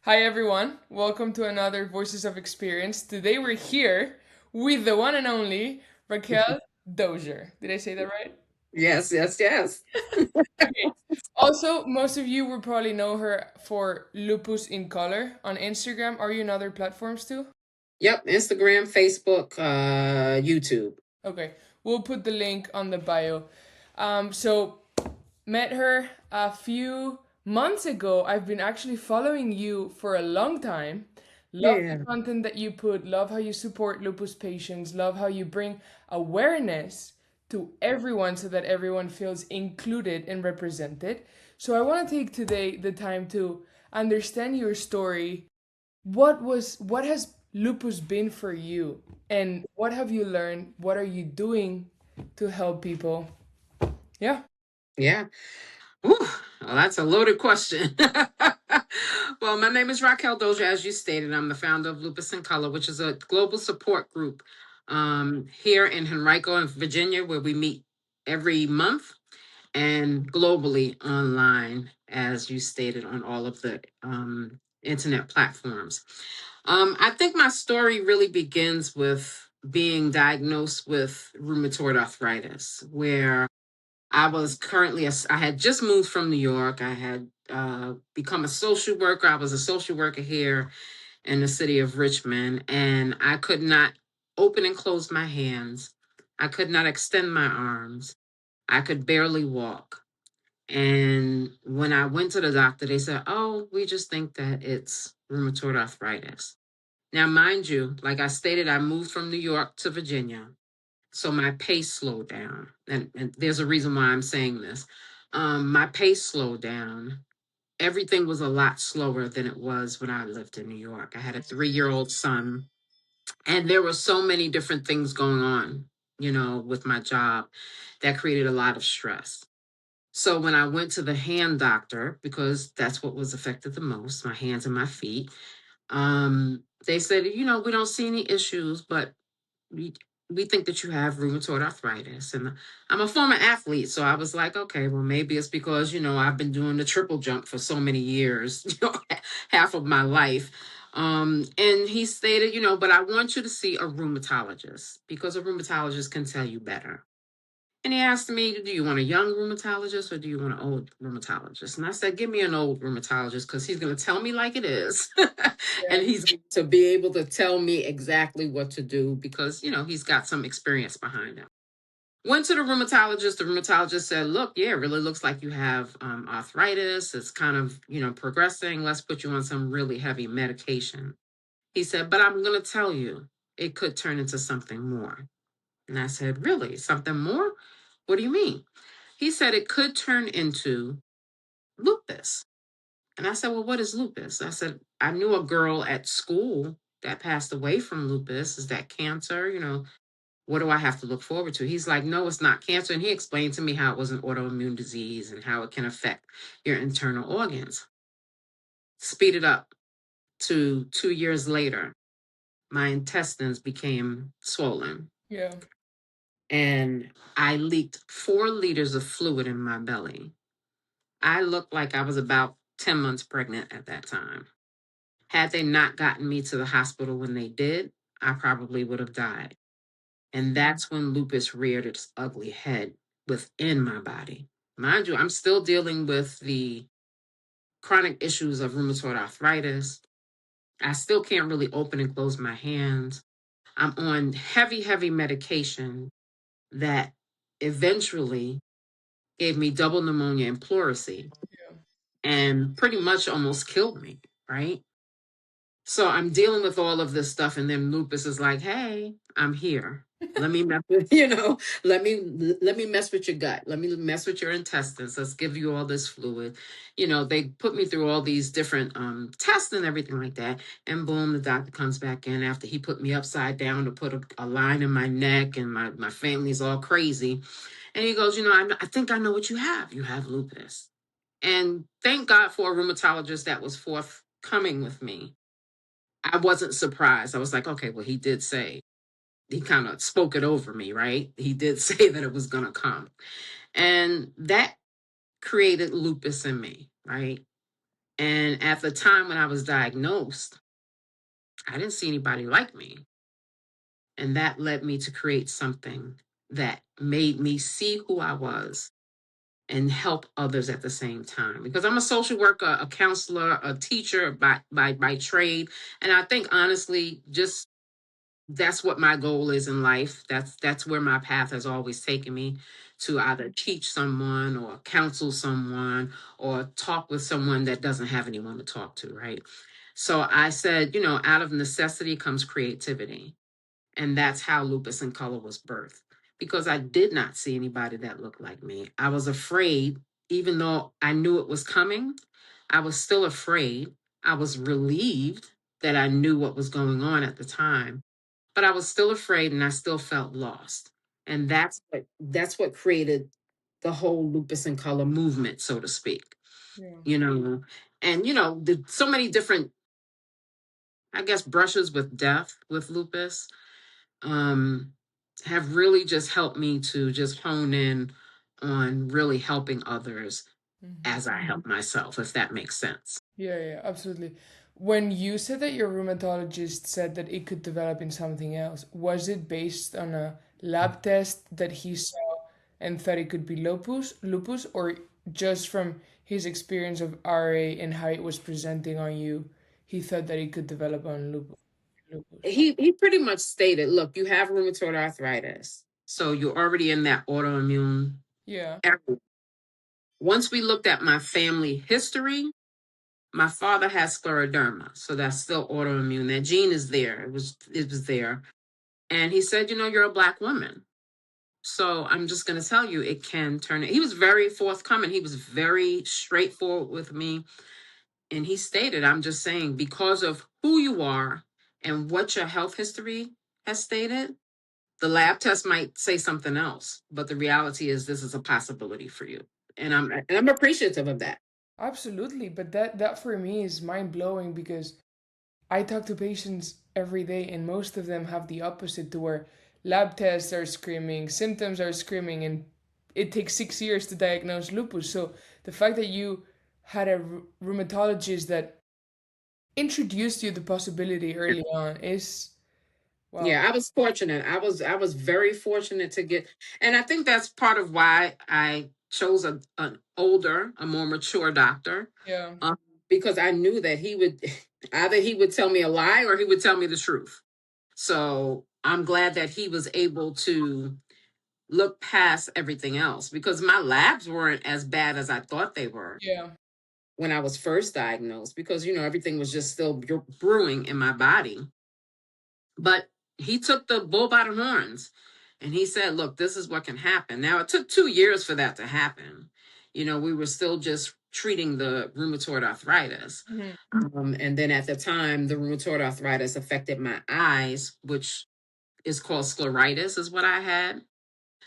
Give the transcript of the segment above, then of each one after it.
Hi everyone, welcome to another Voices of Experience. Today we're here with the one and only Racquel Dozier. Did I say that right? Yes, yes, yes. Okay. Also, most of you will probably know her for Lupus in Color on Instagram. Are you in other platforms too? Yep, Instagram, Facebook, YouTube. Okay, we'll put the link on the bio. So met her a few months ago. I've been actually following you for a long time. Love the Yeah, content that you put, love how you support lupus patients, love how you bring awareness to everyone so that everyone feels included and represented. So I want to take today the time to understand your story. What has lupus been for you and what have you learned? What are you doing to help people? Yeah. yeah. Whew, well, that's a loaded question. Well, my name is Racquel Dozier, as you stated. I'm the founder of Lupus in Color, which is a global support group here in Henrico, in Virginia, where we meet every month, and globally online, as you stated, on all of the internet platforms. I think my story really begins with being diagnosed with rheumatoid arthritis, where I had just moved from New York. I had become a social worker. I was a social worker here in the city of Richmond, and I could not open and close my hands. I could not extend my arms. I could barely walk. And when I went to the doctor, they said, "Oh, we just think that it's rheumatoid arthritis." Now, mind you, like I stated, I moved from New York to Virginia. So my pace slowed down. And there's a reason why I'm saying this. My pace slowed down. Everything was a lot slower than it was when I lived in New York. I had a 3-year-old son, and there were so many different things going on, with my job that created a lot of stress. So when I went to the hand doctor, because that's what was affected the most, my hands and my feet, they said, we don't see any issues, but we we think that you have rheumatoid arthritis. And I'm a former athlete, so I was like, okay, well, maybe it's because I've been doing the triple jump for so many years, half of my life. And he stated, but I want you to see a rheumatologist because a rheumatologist can tell you better. And he asked me, "Do you want a young rheumatologist or do you want an old rheumatologist?" And I said, "Give me an old rheumatologist because he's going to tell me like it is." And Yeah. he's going to be able to tell me exactly what to do because, he's got some experience behind him. Went to the rheumatologist. The rheumatologist said, "Look, yeah, it really looks like you have arthritis. It's kind of, progressing. Let's put you on some really heavy medication." He said, "But I'm going to tell you, it could turn into something more." And I said, "Really? Something more? What do you mean?" He said it could turn into lupus. And I said, "Well, what is lupus?" I said, "I knew a girl at school that passed away from lupus. Is that cancer? What do I have to look forward to?" He's like, "No, it's not cancer." And he explained to me how it was an autoimmune disease and how it can affect your internal organs. Speed it up to 2 years later, my intestines became swollen Yeah. and I leaked 4 liters of fluid in my belly. I looked like I was about 10 months pregnant at that time. Had they not gotten me to the hospital when they did, I probably would have died. And that's when lupus reared its ugly head within my body. Mind you, I'm still dealing with the chronic issues of rheumatoid arthritis. I still can't really open and close my hands. I'm on heavy, heavy medication that eventually gave me double pneumonia and pleurisy Yeah. and pretty much almost killed me, right? So I'm dealing with all of this stuff, and then lupus is like, "Hey, I'm here. Let me mess with, let me mess with your gut. Let me mess with your intestines. Let's give you all this fluid." They put me through all these different tests and everything like that. And boom, the doctor comes back in after he put me upside down to put a line in my neck, and my family's all crazy. And he goes, I think I know what you have. You have lupus. And thank God for a rheumatologist that was forthcoming with me. I wasn't surprised. I was like, okay, well, he did say, he kind of spoke it over me, right? He did say that it was going to come. And that created lupus in me, right? And at the time when I was diagnosed, I didn't see anybody like me. And that led me to create something that made me see who I was and help others at the same time. Because I'm a social worker, a counselor, a teacher by trade. And I think honestly, just that's what my goal is in life. That's where my path has always taken me, to either teach someone or counsel someone or talk with someone that doesn't have anyone to talk to, right? So I said, out of necessity comes creativity. And that's how Lupus in Color was birthed. Because I did not see anybody that looked like me. I was afraid, even though I knew it was coming, I was still afraid. I was relieved that I knew what was going on at the time, but I was still afraid and I still felt lost. And that's what created the whole Lupus in Color movement, so to speak. Yeah. You know, and so many different, I guess, brushes with death with lupus um, have really just helped me to just hone in on really helping others Hmm. as I help myself, if that makes sense. Yeah, yeah, absolutely. When you said that your rheumatologist said that it could develop in something else, was it based on a lab test that he saw and thought it could be lupus, or just from his experience of RA and how it was presenting on you, he thought that it could develop on lupus. He pretty much stated, look, you have rheumatoid arthritis, so you're already in that autoimmune Yeah. area. Once we looked at my family history, my father has scleroderma, so that's still autoimmune. That gene is there. It was there. And he said, you're a black woman. So I'm just going to tell you, it can turn. He was very forthcoming. He was very straightforward with me. And he stated, I'm just saying, because of who you are and what your health history has stated, the lab test might say something else. But the reality is, this is a possibility for you. And I'm appreciative of that. Absolutely, but that for me is mind blowing because I talk to patients every day, and most of them have the opposite to where lab tests are screaming, symptoms are screaming, and it takes 6 years to diagnose lupus. So the fact that you had a rheumatologist that introduced you the possibility early on is, Yeah, well, I was fortunate. I was very fortunate to get, and I think that's part of why I chose an older, a more mature doctor, yeah, um, because I knew that he would either he would tell me a lie or he would tell me the truth. So I'm glad that he was able to look past everything else, because my labs weren't as bad as I thought they were yeah, when I was first diagnosed, because everything was just still brewing in my body. But he took the bull by the horns and he said, look, this is what can happen. Now, it took 2 years for that to happen. We were still just treating the rheumatoid arthritis. mhm, And then at the time, the rheumatoid arthritis affected my eyes, which is called scleritis, is what I had.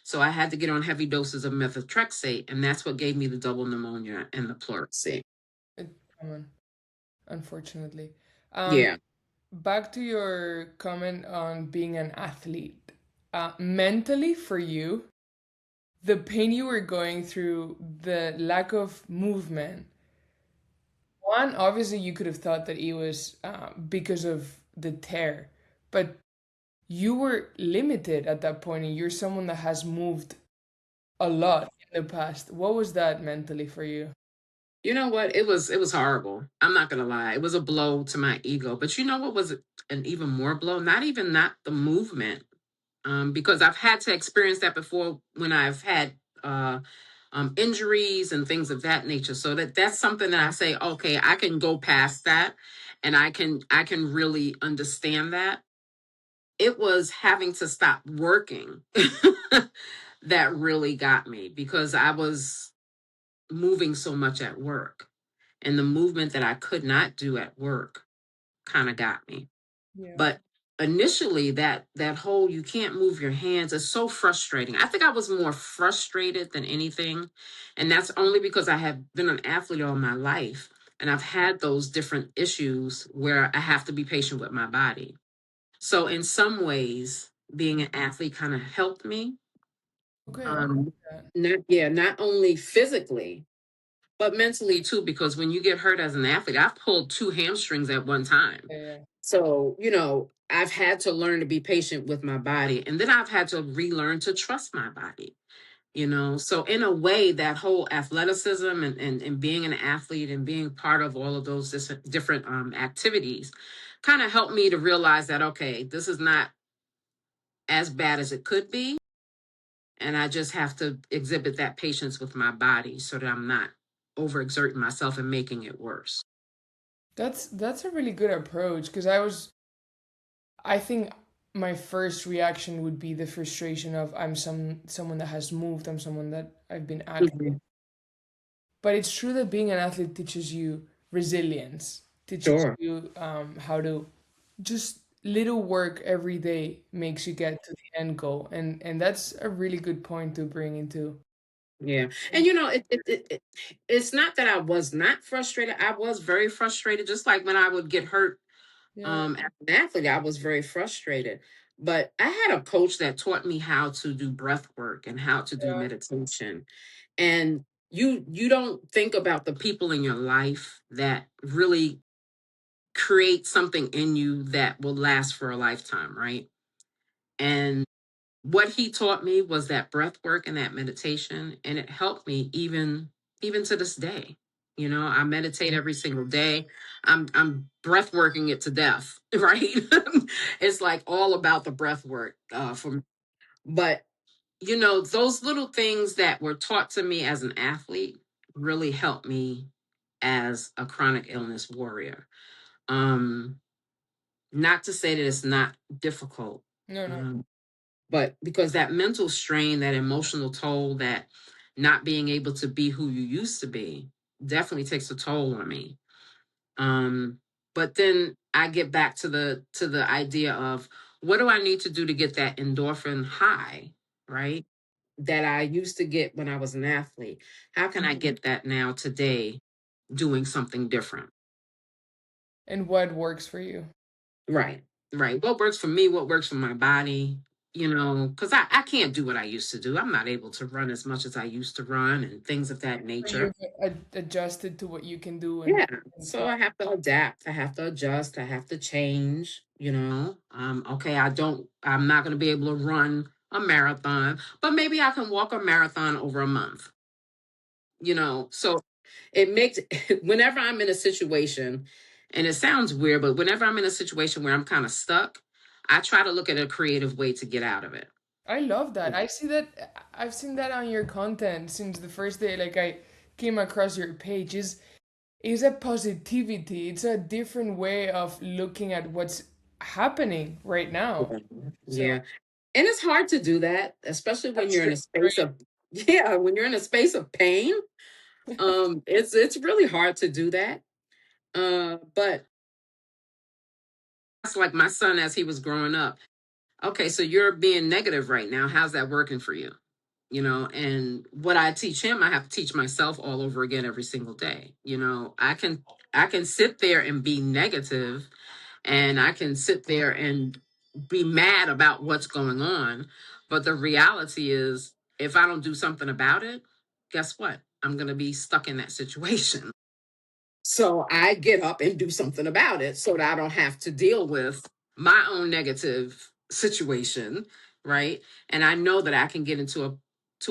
So I had to get on heavy doses of methotrexate, and that's what gave me the double pneumonia and the pleurisy. it's common, unfortunately. Um, Yeah. Back to your comment on being an athlete. Mentally, for you, the pain you were going through, the lack of movement. One, obviously, you could have thought that it was because of the tear, but you were limited at that point, and you're someone that has moved a lot in the past. What was that mentally for you? You know what? It was horrible. I'm not gonna lie. It was a blow to my ego. But you know what was an even more blow? Not the movement. Because I've had to experience that before when I've had injuries and things of that nature. So that's something that I say, okay, I can go past that, and I can really understand that. It was having to stop working that really got me, because I was moving so much at work, and the movement that I could not do at work kind of got me. Yeah. But initially, that whole you can't move your hands is so frustrating. I think I was more frustrated than anything, and that's only because I have been an athlete all my life, and I've had those different issues where I have to be patient with my body. So in some ways, being an athlete kind of helped me. Okay, I like Um, that. not only physically, but mentally too, because when you get hurt as an athlete, I've pulled two hamstrings at one time. Yeah, yeah. So, I've had to learn to be patient with my body. And then I've had to relearn to trust my body. So, in a way, that whole athleticism and being an athlete and being part of all of those different activities kind of helped me to realize that, okay, this is not as bad as it could be. And I just have to exhibit that patience with my body so that I'm not overexerting myself and making it worse. That's a really good approach because I think my first reaction would be the frustration of I'm someone that has moved, I'm someone that I've been active. Mhm. But it's true that being an athlete teaches you resilience, teaches Sure. you how to just little work every day makes you get to the end goal, and that's a really good point to bring into. Yeah. And it's not that I was not frustrated. I was very frustrated, just like when I would get hurt Yeah, as an athlete, I was very frustrated. But I had a coach that taught me how to do breath work and how to do yeah, meditation. And you don't think about the people in your life that really create something in you that will last for a lifetime, right? And what he taught me was that breath work and that meditation, and it helped me even to this day. I meditate every single day. I'm breath working it to death, right? It's like all about the breath work for me. But those little things that were taught to me as an athlete really helped me as a chronic illness warrior. Um, Not to say that it's not difficult, no, no. um, but because that mental strain, that emotional toll, that not being able to be who you used to be definitely takes a toll on me. Um, but then I get back to the idea of what do I need to do to get that endorphin high, right? That I used to get when I was an athlete. How can I get that now today doing something different? And what works for you? Right. Right. What works for me, what works for my body, because I can't do what I used to do. I'm not able to run as much as I used to run and things of that So nature. you've adjusted to what you can do Yeah. and So fine. I have to adapt. I have to adjust. I have to change. Okay, I'm not going to be able to run a marathon, but maybe I can walk a marathon over a month. So it makes whenever I'm in a situation, and it sounds weird, but whenever I'm in a situation where I'm kind of stuck, I try to look at a creative way to get out of it. I love that. I see that. I've seen that on your content since the first day. Like I came across your page. Is a positivity. It's a different way of looking at what's happening right now. Yeah. So Yeah. And it's hard to do that, especially when that's you're the in a space of yeah, when you're in a space of pain. It's really hard to do that. But that's like my son as he was growing up. Okay, so you're being negative right now. How's that working for you? And what I teach him, I have to teach myself all over again every single day. I can sit there and be negative, and I can sit there and be mad about what's going on. But the reality is, if I don't do something about it, guess what? I'm going to be stuck in that situation. So I get up and do something about it so that I don't have to deal with my own negative situation, right? And I know that I can get into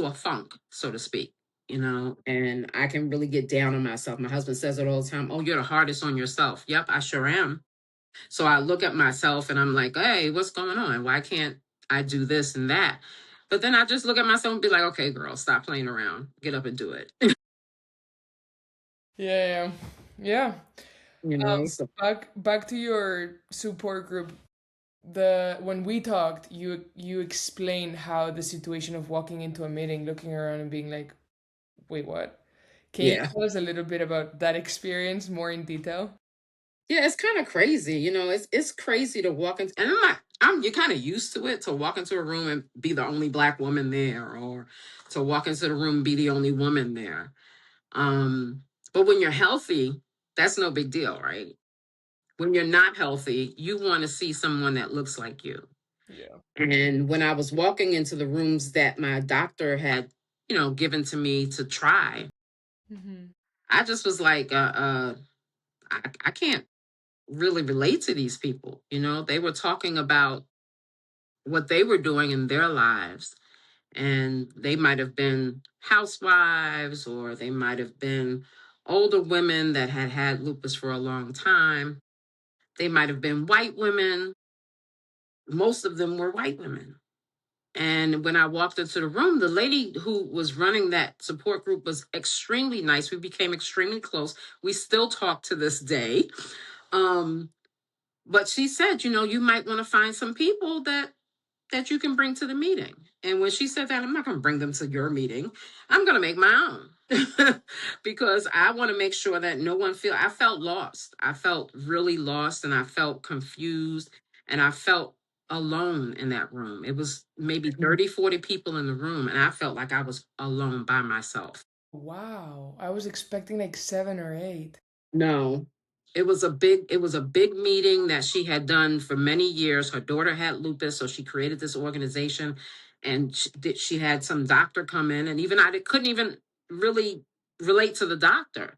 a funk, so to speak, and I can really get down on myself. My husband says it all the time. Oh, you're the hardest on yourself. Yep, I sure am. So I look at myself and I'm like, hey, what's going on? Why can't I do this and that? But then I just look at myself and be like, okay, girl, stop playing around. Get up and do it. yeah, yeah, yeah. So Back to your support group. The when we talked, you explained how the situation of walking into a meeting, looking around, and being like, "Wait, what?" Can you yeah. tell us a little bit about that experience more in detail? Yeah, it's kind of crazy. It's crazy to walk into, and you're kind of used to it, to walk into a room and be the only black woman there, or to walk into the room and be the only woman there. Um, but when you're healthy, that's no big deal, right? When you're not healthy, you want to see someone that looks like you. Yeah. And when I was walking into the rooms that my doctor had, given to me to try, Hmm. I just was like, I can't really relate to these people. You know, they were talking about what they were doing in their lives, and they might have been housewives, or they might have been older women that had had lupus for a long time. They might have been white women. Most of them were white women. And when I walked into the room, the lady who was running that support group was extremely nice. We became extremely close. We still talk to this day. Um, but she said, you know, you might want to find some people that you can bring to the meeting. And when she said that, I'm not going to bring them to your meeting. I'm going to make my own because I want to make sure that no one I felt lost. I felt really lost, and I felt confused, and I felt alone in that room. It was maybe 30, 40 people in the room, and I felt like I was alone by myself. Wow. I was expecting like 7 or 8. No. It was a big meeting that she had done for many years. Her daughter had lupus, so she created this organization, and she had some doctor come in, and even couldn't even really relate to the doctor,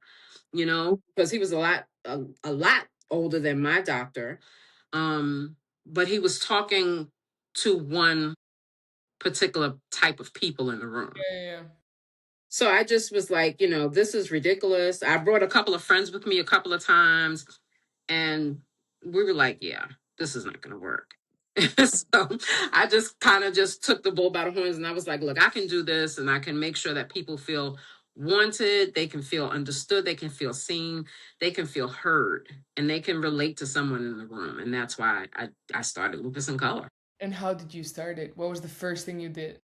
you know, because he was a lot older than my doctor. But he was talking to one particular type of people in the room. Yeah, yeah, So I just was like, this is ridiculous. I brought a couple of friends with me a couple of times, and we were like, yeah, this is not going to work. So I just kind of just took the bull by the horns, and I was like, look, I can do this, and I can make sure that people feel wanted, they can feel understood, they can feel seen, they can feel heard, and they can relate to someone in the room. And that's why I started Lupus in Color. And how did you start it? What was the first thing you did?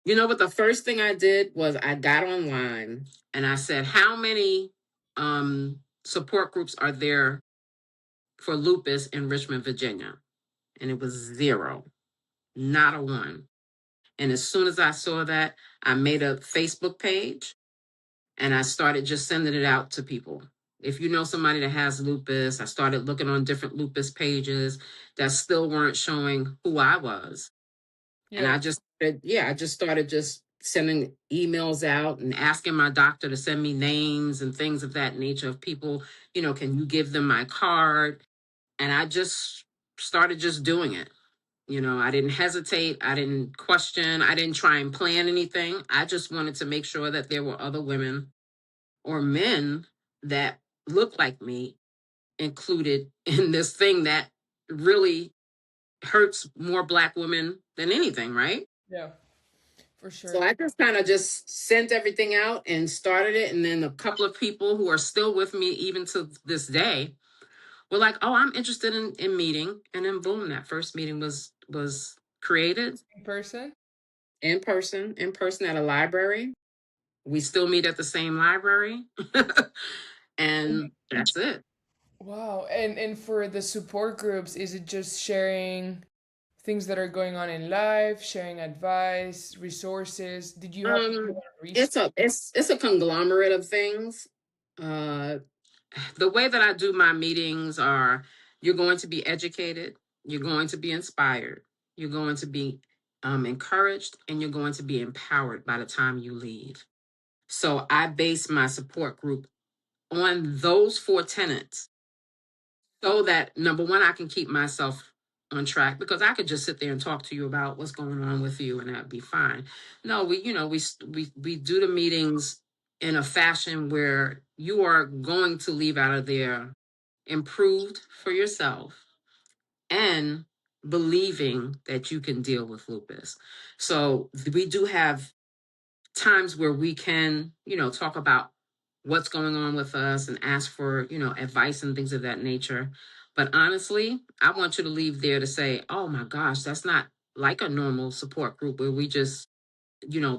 You know what? The first thing I did was I got online and I said, how many support groups are there for lupus in Richmond, Virginia? And it was zero, not a one. And as soon as I saw that, I made a Facebook page and I started just sending it out to people. If you know somebody that has lupus, I started looking on different lupus pages that still weren't showing who I was. And Yeah. I just started just sending emails out and asking my doctor to send me names and things of that nature of people, can you give them my card? And I just started just doing it. I didn't hesitate. I didn't question. I didn't try and plan anything. I just wanted to make sure that there were other women or men that looked like me included in this thing that really hurts more Black women than anything, right? Yeah, for So sure. I just kind of just sent everything out and started it. And then a couple of people who are still with me even to this day were like, oh, I'm interested in meeting. And then boom, that first meeting was created In person? in person at a library. We still meet at the same library. And that's it. Wow. And for the support groups, is it just sharing things that are going on in life, sharing advice, resources? Did you have to do a Um, lot of research? it's a conglomerate of things. Uh, the way that I do my meetings are you're going to be educated, you're going to be inspired, you're going to be encouraged, and you're going to be empowered by the time you leave. So I base my support group on those four tenets so that number one, I can keep myself on track because I could just sit there and talk to you about what's going on with you and that'd be fine. No, we do the meetings in a fashion where you are going to leave out of there improved for yourself and believing that you can deal with lupus. So we do have times where we can, talk about what's going on with us and ask for, advice and things of that nature. But honestly, I want you to leave there to say, oh my gosh, that's not like a normal support group where we just,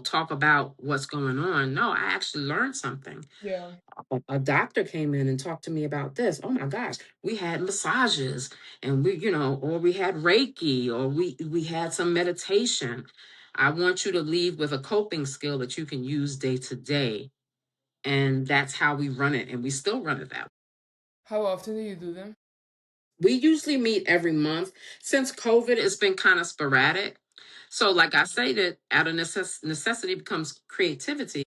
talk about what's going on. No, I actually learned something. Yeah. A doctor came in and talked to me about this. Oh my gosh, we had massages and or we had Reiki or we had some meditation. I want you to leave with a coping skill that you can use day to day. And that's how we run it. And we still run it that way. How often do you do them? We usually meet every month. Since COVID, it's been kind of sporadic. So, like I say, that out of necessity becomes creativity.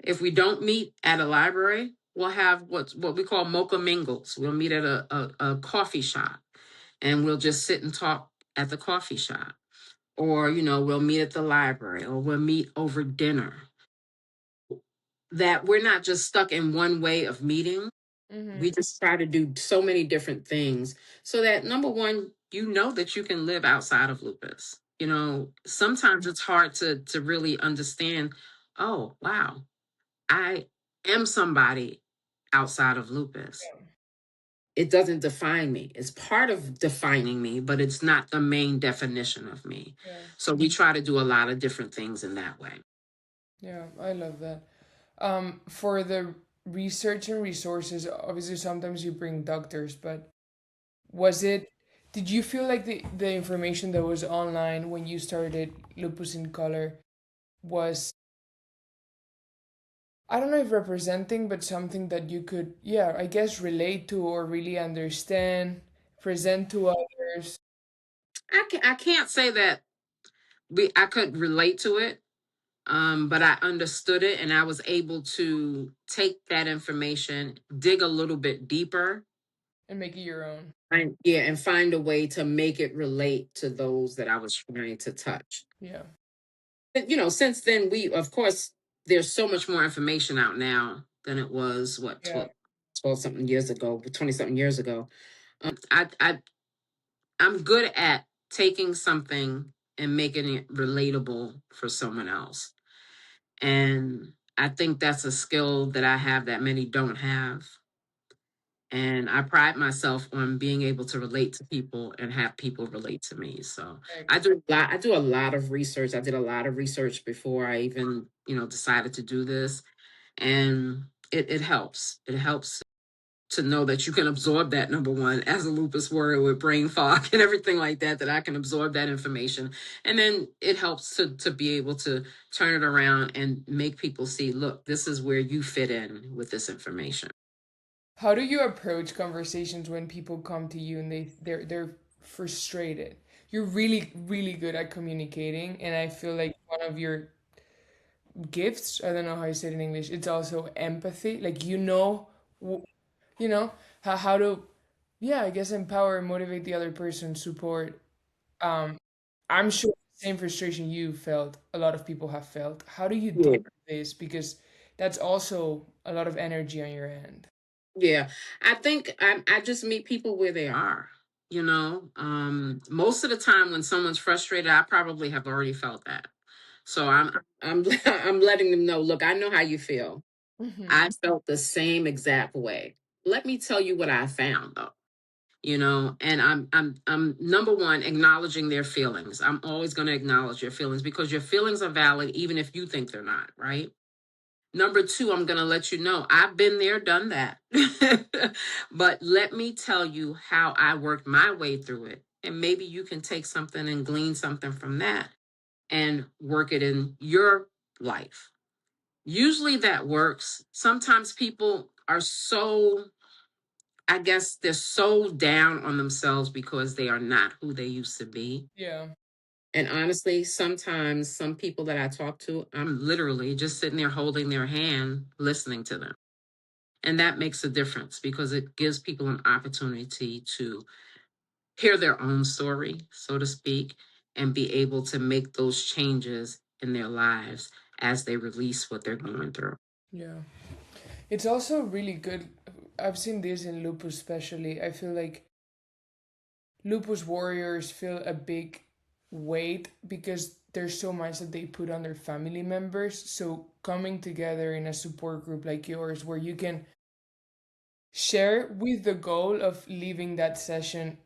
If we don't meet at a library, we'll have what we call mocha mingles. We'll meet at a coffee shop, and we'll just sit and talk at the coffee shop. Or, we'll meet at the library, or we'll meet over dinner. That we're not just stuck in one way of meeting. We Mm-hmm. just try to do so many different things so that, number one, that you can live outside of lupus. Sometimes it's hard to really understand, oh, wow, I am somebody outside of lupus. It doesn't define me. It's part of defining me, but it's not the main definition of me. Yeah. So we try to do a lot of different things in that way. Yeah, I love that. For the research and resources, obviously sometimes you bring doctors, but was it, did you feel like the information that was online when you started Lupus in Color was, I don't know if representing, but something that you could, yeah, I guess relate to or really understand, present to others, I can't say that I could relate to it, but I understood it, and I was able to take that information, dig a little bit deeper, and make it your own? and find a way to make it relate to those that I was trying to touch. Yeah, Since then, of course, there's so much more information out now than it was, what, yeah, 12 something years ago, 20 something years ago. I'm good at taking something and making it relatable for someone else. And I think that's a skill that I have that many don't have. And I pride myself on being able to relate to people and have people relate to me. So thanks. I do a lot of research. I did a lot of research before I even, decided to do this. And it helps. It helps to know that you can absorb that, number one, as a lupus warrior with brain fog and everything like that, that I can absorb that information. And then it helps to be able to turn it around and make people see, look, this is where you fit in with this information. How do you approach conversations when people come to you and they're frustrated? You're really really good at communicating, and I feel like one of your gifts, I don't know how you say it in English, it's also empathy. Like w- you know how to, yeah, I guess empower and motivate the other person, support. Um I'm sure the same frustration you felt, a lot of people have felt. How do you deal Yeah. with this? Because that's also a lot of energy on your end. Yeah. I think I just meet people where they are. Most of the time when someone's frustrated, I probably have already felt that. So I'm I'm letting them know, look, I know how you feel. Hmm. I felt the same exact way. Let me tell you what I found though. And I'm number one, acknowledging their feelings. I'm always going to acknowledge your feelings because your feelings are valid even if you think they're not, right? Number two, I'm going to let you know I've been there, done that. But let me tell you how I worked my way through it. And maybe you can take something and glean something from that and work it in your life. Usually that works. Sometimes people are so, I guess they're so down on themselves because they are not who they used to be. Yeah. And honestly, sometimes some people that I talk to, I'm literally just sitting there holding their hand, listening to them. And that makes a difference because it gives people an opportunity to hear their own story, so to speak, and be able to make those changes in their lives as they release what they're going through. Yeah. It's also really good. I've seen this in lupus, especially. I feel like lupus warriors feel a big weight because there's so much that they put on their family members. So coming together in a support group like yours, where you can share with the goal of leaving that session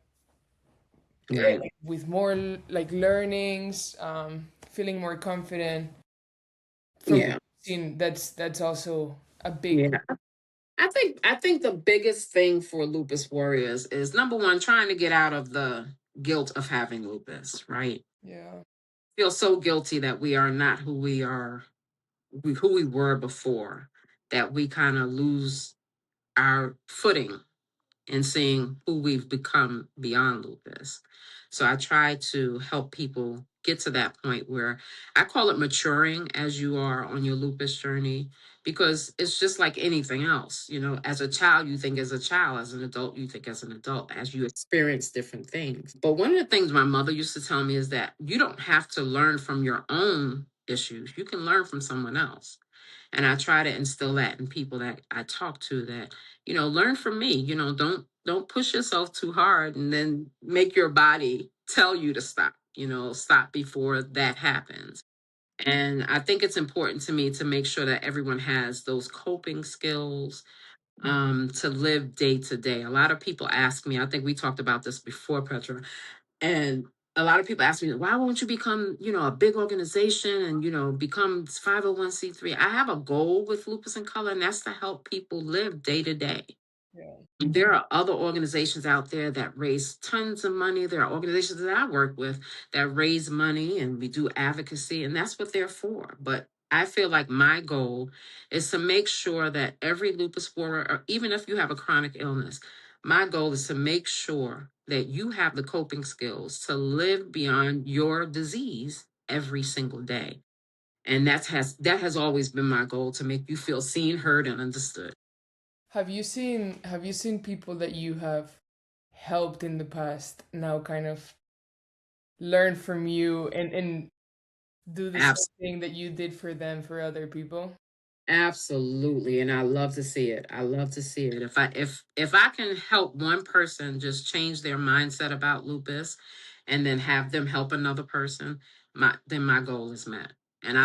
Right. with more like learnings, feeling more confident. From what Yeah. I've seen, that's also a big, Yeah. I think the biggest thing for lupus warriors is, number one, trying to get out of the guilt of having lupus, right? yeah, Feel so guilty that we are not who we were before, that we kind of lose our footing and seeing who we've become beyond lupus. So I try to help people get to that point where I call it maturing as you are on your lupus journey, because it's just like anything else. You know, as a child, you think as a child, as an adult, you think as an adult, as you experience different things. But one of the things my mother used to tell me is that you don't have to learn from your own issues, you can learn from someone else. And I try to instill that in people that I talk to, that, learn from me. Don't push yourself too hard and then make your body tell you to stop. Stop before that happens. And I think it's important to me to make sure that everyone has those coping skills, to live day to day. A lot of people ask me, I think we talked about this before, Petra, and a lot of people ask me, why won't you become, a big organization and, become 501c3? I have a goal with Lupus in Color, and that's to help people live day to day. Yeah. There are other organizations out there that raise tons of money. There are organizations that I work with that raise money, and we do advocacy, and that's what they're for. But I feel like my goal is to make sure that every lupus warrior, or even if you have a chronic illness, my goal is to make sure that you have the coping skills to live beyond your disease every single day. And that has always been my goal, to make you feel seen, heard, and understood. Have you seen people that you have helped in the past now kind of learn from you and do the same thing that you did for them for other people? Absolutely, and I love to see it. I love to see it. If I can help one person just change their mindset about lupus, and then have them help another person, my goal is met. And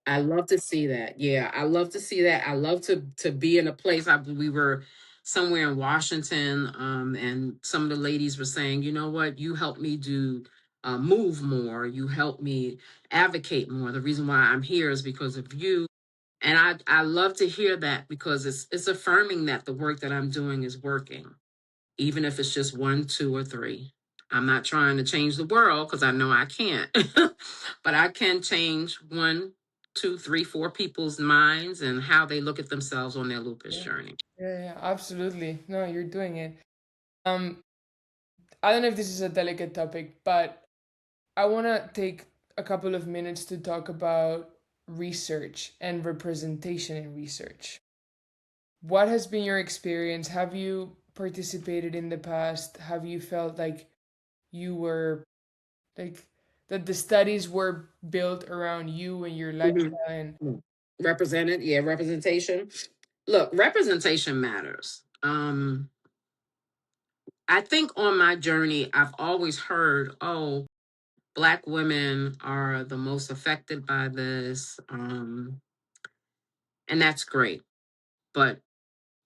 I love to see that. Yeah, I love to see that. I love to be in a place. We were somewhere in Washington, and some of the ladies were saying, you know what, you helped me do, move more. You helped me advocate more. The reason why I'm here is because of you. And I love to hear that, because it's affirming that the work that I'm doing is working, even if it's just one, two, or three. I'm not trying to change the world, because I know I can't, but I can change one, two, three, four people's minds and how they look at themselves on their lupus Yeah, journey. yeah, yeah, absolutely. No, you're doing it. Um, I don't know if this is a delicate topic, but I want to take a couple of minutes to talk about research and representation in research. What has been your experience? Have you participated in the past? Have you felt like you were like that the studies were built around you and your Mhm. lifestyle and Represented, yeah, representation. Look, representation matters. I think on my journey, I've always heard, oh, Black women are the most affected by this. And that's great. But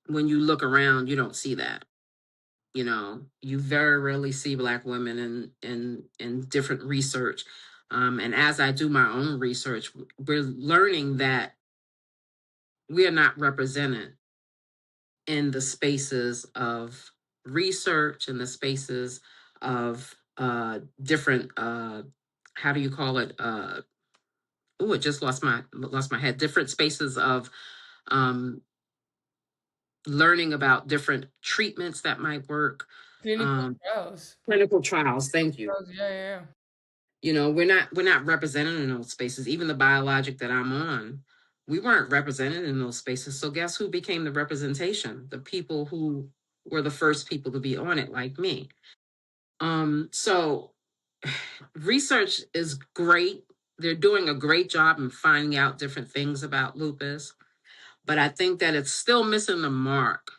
when you look around, you don't see that. You very rarely see Black women in different research. And as I do my own research, we're learning that we are not represented in the spaces of research, in the spaces of different, how do you call it? Oh, it just lost my head. Different spaces of, um, learning about different treatments that might work. clinical Um, trials. Clinical trials. Thank you. Trials, yeah, yeah, We're not represented in those spaces. Even the biologic that I'm on, we weren't represented in those spaces. So guess who became the representation? The people who were the first people to be on it, like me. So research is great. They're doing a great job in finding out different things about lupus, but I think that it's still missing the mark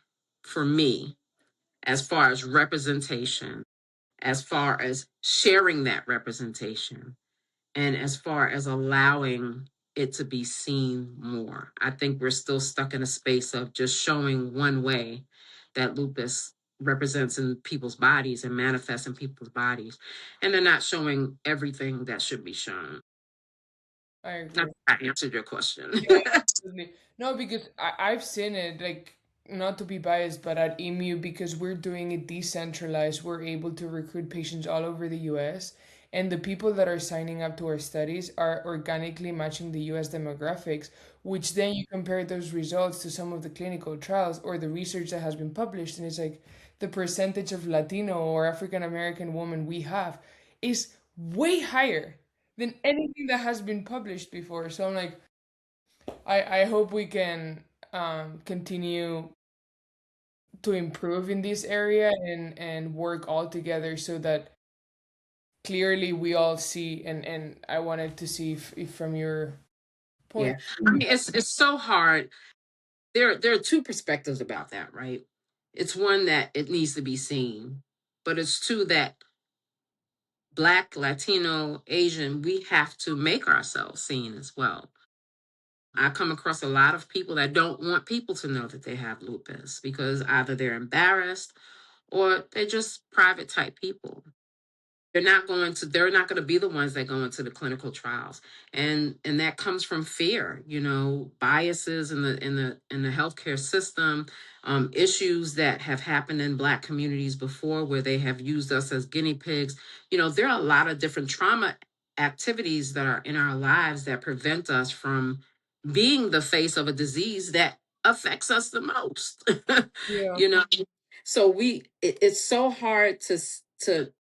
for me, as far as representation, as far as sharing that representation, and as far as allowing it to be seen more. I think we're still stuck in a space of just showing one way that lupus represents in people's bodies and manifests in people's bodies, and they're not showing everything that should be shown. I I agree. I answered your question. Yeah, absolutely. No, because I've seen it, like, not to be biased, but at ImYoo, because we're doing it decentralized, we're able to recruit patients all over the US. And the people that are signing up to our studies are organically matching the US demographics, which then you compare those results to some of the clinical trials or the research that has been published, and it's like the percentage of Latino or African American women we have is way higher than anything that has been published before. So I'm like, I hope we can continue to improve in this area and work all together so that clearly we all see, and I wanted to see if from your Yeah. point. I mean, it's so hard. There are two perspectives about that, right? It's one that it needs to be seen, but it's two that Black, Latino, Asian, we have to make ourselves seen as well. I come across a lot of people that don't want people to know that they have lupus because either they're embarrassed or they're just private type people. They're not going to be the ones that go into the clinical trials, and that comes from fear, biases in the healthcare system, issues that have happened in Black communities before where they have used us as guinea pigs. There are a lot of different trauma activities that are in our lives that prevent us from being the face of a disease that affects us the most. Yeah. you know so it's so hard to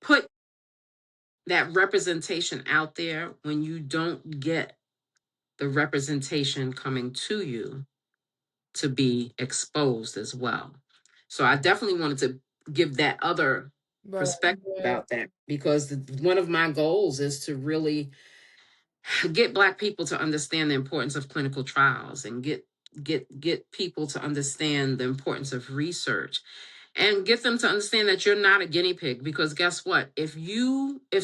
put that representation out there when you don't get the representation coming to you to be exposed as well. So I definitely wanted to give that other But perspective yeah, about that because one of my goals is to really get Black people to understand the importance of clinical trials and get people to understand the importance of research and get them to understand that you're not a guinea pig, because guess what, if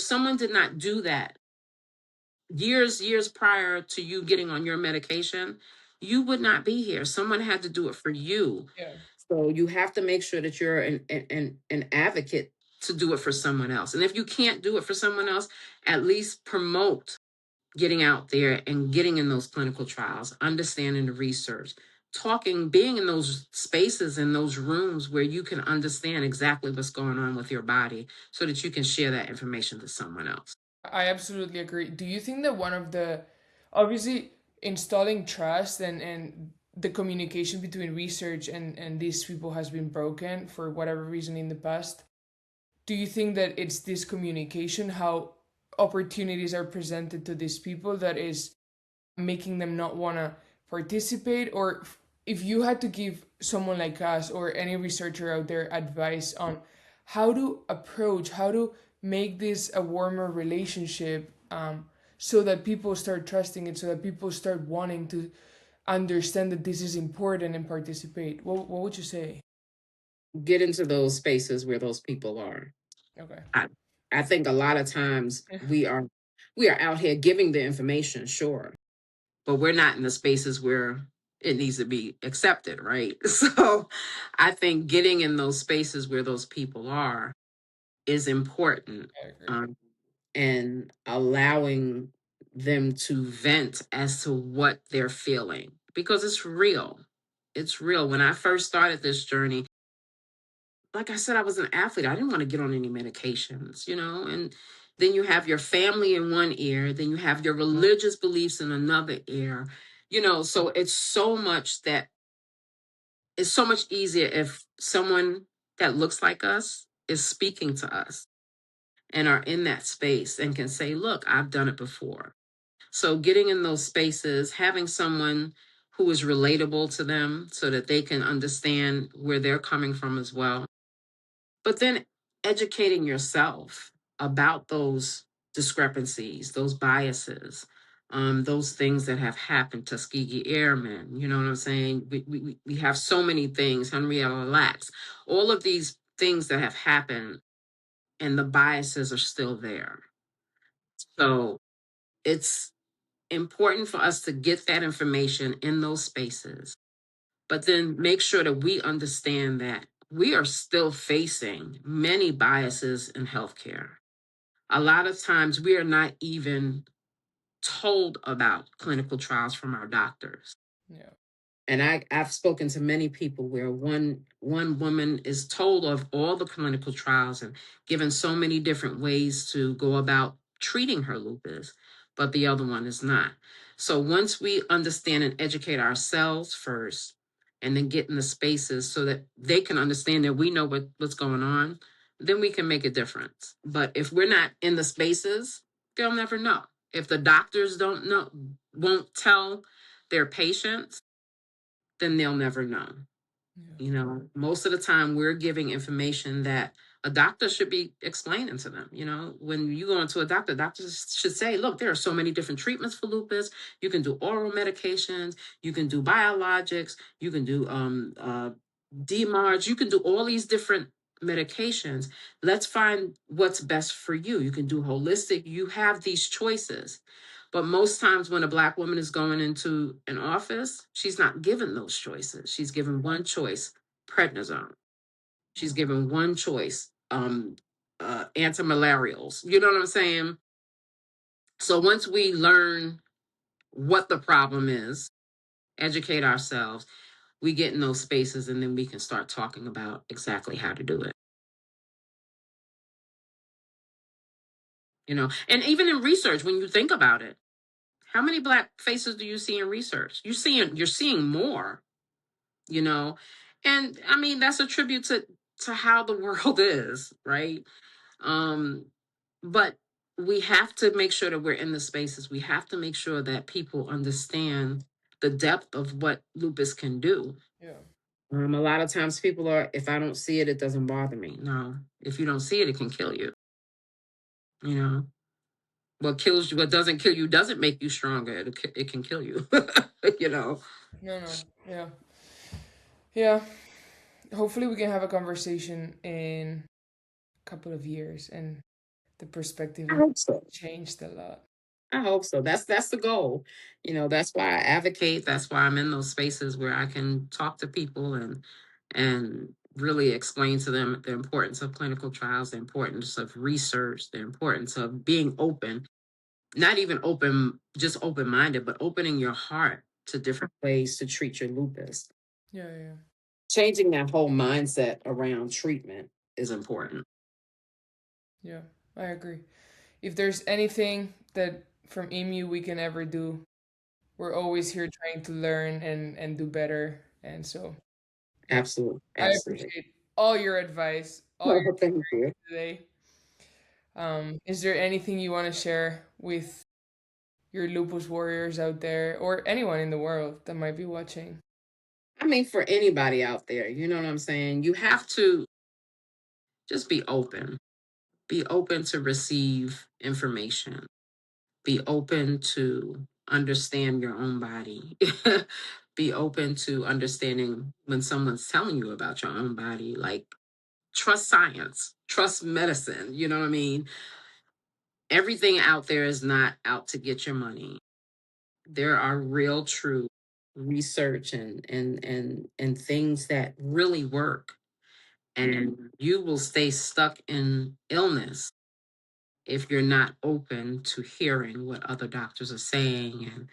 someone did not do that years prior to you getting on your medication, you would not be here. Someone had to do it for you. yeah. So you have to make sure that you're an advocate to do it for someone else. And if you can't do it for someone else, at least promote getting out there and getting in those clinical trials, understanding the research, talking, being in those spaces, in those rooms where you can understand exactly what's going on with your body so that you can share that information to someone else. I absolutely agree. Do you think that one of the, obviously, installing trust and the communication between research and these people has been broken for whatever reason in the past? Do you think that it's this communication, how opportunities are presented to these people, that is making them not want to participate? Or if you had to give someone like us or any researcher out there advice on how to approach, how to make this a warmer relationship, so that people start trusting it, so that people start wanting to understand that this is important and participate, what would you say? Get into those spaces where those people are. Okay. I, I think a lot of times we are out here giving the information, sure, but we're not in the spaces where it needs to be accepted, right? So I think getting in those spaces where those people are is important, I agree. um, and allowing them to vent as to what they're feeling because it's real. It's real. When I first started this journey, like I said, I was an athlete. I didn't want to get on any medications, and then you have your family in one ear, then you have your religious beliefs in another ear, so it's so much easier if someone that looks like us is speaking to us and are in that space and can say, look, I've done it before. So getting in those spaces, having someone who is relatable to them so that they can understand where they're coming from as well. But then educating yourself about those discrepancies, those biases, those things that have happened. Tuskegee Airmen, you know what I'm saying? We have so many things, Henrietta Lacks, all of these things that have happened, and the biases are still there. So it's important for us to get that information in those spaces, but then make sure that we understand that we are still facing many biases in healthcare. A lot of times we are not even told about clinical trials from our doctors. Yeah. And I've spoken to many people where one woman is told of all the clinical trials and given so many different ways to go about treating her lupus, but the other one is not. So once we understand and educate ourselves first, and then get in the spaces so that they can understand that we know what's going on, then we can make a difference. But if we're not in the spaces, they'll never know. If the doctors don't know, won't tell their patients, then they'll never know. Yeah. You know, most of the time we're giving information that a doctor should be explaining to them. You know, when you go into a doctor, doctors should say, look, there are so many different treatments for lupus. You can do oral medications, you can do biologics, you can do DMARDs, you can do all these different medications. Let's find what's best for you. You can do holistic, you have these choices. But most times when a Black woman is going into an office, she's not given those choices. She's given one choice, prednisone. She's given one choice, antimalarials. You know what I'm saying? So once we learn what the problem is, educate ourselves, we get in those spaces and then we can start talking about exactly how to do it. You know, and even in research, when you think about it, how many Black faces do you see in research? You're seeing more, you know. And I mean, that's a tribute to how the world is, right? um but we have to make sure that we're in the spaces. We have to make sure that people understand the depth of what lupus can do. Yeah. A lot of times people are, if I don't see it, it doesn't bother me. No, if you don't see it, it can kill you. You know, what kills you, what doesn't kill you doesn't make you stronger. It can kill you. You know. No, no. Yeah. Yeah. Hopefully we can have a conversation in a couple of years and the perspective I has hope so. changed a lot. I hope so. That's the goal. You know, that's why I advocate. That's why I'm in those spaces where I can talk to people and really explain to them the importance of clinical trials, the importance of research, the importance of being open, not even open, just open minded, but opening your heart to different ways to treat your lupus. Yeah, yeah. Changing that whole mindset around treatment is important. Yeah, I agree. If there's anything that from ImYoo we can ever do, we're always here trying to learn and do better. And so, yeah, Absolutely. I Absolutely. appreciate all your advice, all Oh, your thank you. today. Is there anything you want to share with your lupus warriors out there or anyone in the world that might be watching? I mean, for anybody out there, you know what I'm saying? You have to just be open. Be open to receive information. Be open to understand your own body. Be open to understanding when someone's telling you about your own body. Like, trust science, trust medicine. You know what I mean? Everything out there is not out to get your money. There are real, true research and things that really work. And you will stay stuck in illness if you're not open to hearing what other doctors are saying and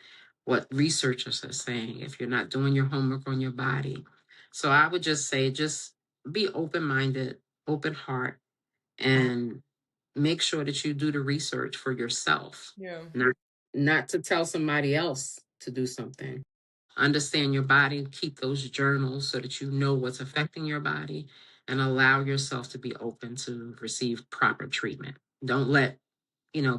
what researchers are saying, if you're not doing your homework on your body. So I would just say, just be open minded, open heart, and make sure that you do the research for yourself, Yeah. not to tell somebody else to do something. Understand your body, keep those journals so that you know what's affecting your body, and allow yourself to be open to receive proper treatment. Don't let,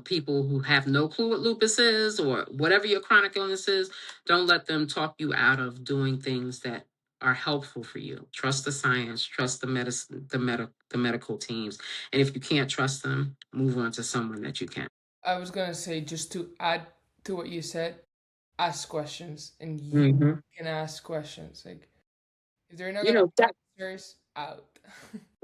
people who have no clue what lupus is or whatever your chronic illness is, don't let them talk you out of doing things that are helpful for you. Trust the science, trust the medicine, the medical teams. And if you can't trust them, move on to someone that you can. I was gonna say, just to add to what you said, ask questions and you Hmm. can ask questions. Like if they're not You gonna know, have answers, out.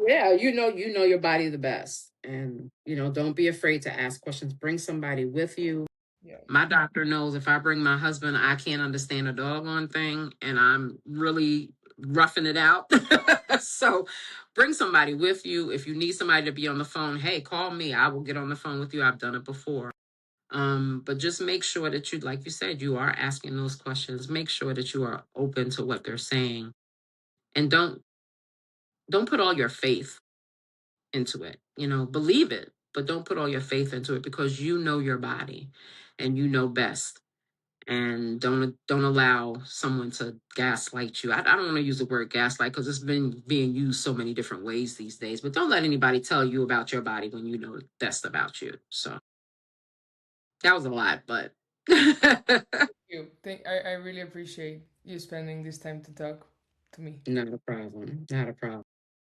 yeah, you know your body the best. And, don't be afraid to ask questions. Bring somebody with you. Yeah. My doctor knows if I bring my husband, I can't understand a doggone thing and I'm really roughing it out. So bring somebody with you. If you need somebody to be on the phone, hey, call me. I will get on the phone with you. I've done it before. But just make sure that you, like you said, you are asking those questions. Make sure that you are open to what they're saying. And don't put all your faith into it. Believe it, but don't put all your faith into it because you know your body and you know best. and don't allow someone to gaslight you. I don't want to use the word gaslight because it's been being used so many different ways these days. But don't let anybody tell you about your body when you know the best about you. So that was a lot, but You. I really appreciate you spending this time to talk to me. not a problem. Not a problem.